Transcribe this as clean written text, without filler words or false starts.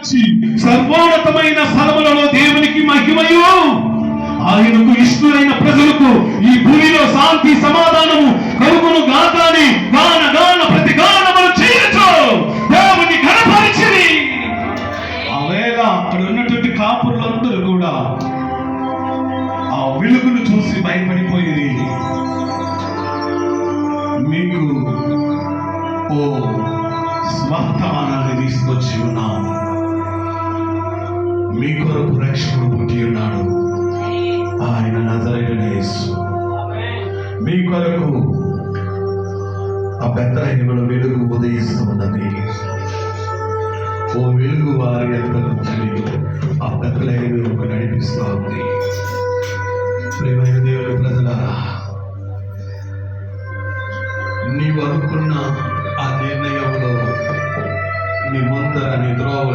వచ్చి సర్వోన్నతమైన స్థలములలో దేవునికి మహిమయు ఆయనకు ఇష్టమైన ప్రజలకు ఈ భూమిలో శాంతి సమాధానము కలుగును గాకాని గాన గాన ప్రతి గానములు చేయొచ్చు దేవుని కనపరిచిరి. ఆ వేళ అక్కడ ఉన్నటువంటి కాపురులందరూ కూడా ఆ వెలుగును చూసి భయపడిపోయింది. మీకు ఓ వర్తమానాన్ని తీసుకొచ్చి ఉన్నాం, మీ కొరకు రక్షకుడు పుట్టి ఉన్నాడు, ఆయన నజరేయుడైన యేసు. మీ కొరకు ఆ బెత్లెహేములో వెలుగు ఉదయిస్తూ ఉన్నది. ఓ వెలుగు వారి యొక్క ఆ బెత్లెహేములోకి నడిపిస్తూ ఉంది. ప్రియమైన దేవుని ప్రజలారా, నీవు అనుకున్న ఆ నిర్ణయంలో నీ ముందర నీ ద్రోవ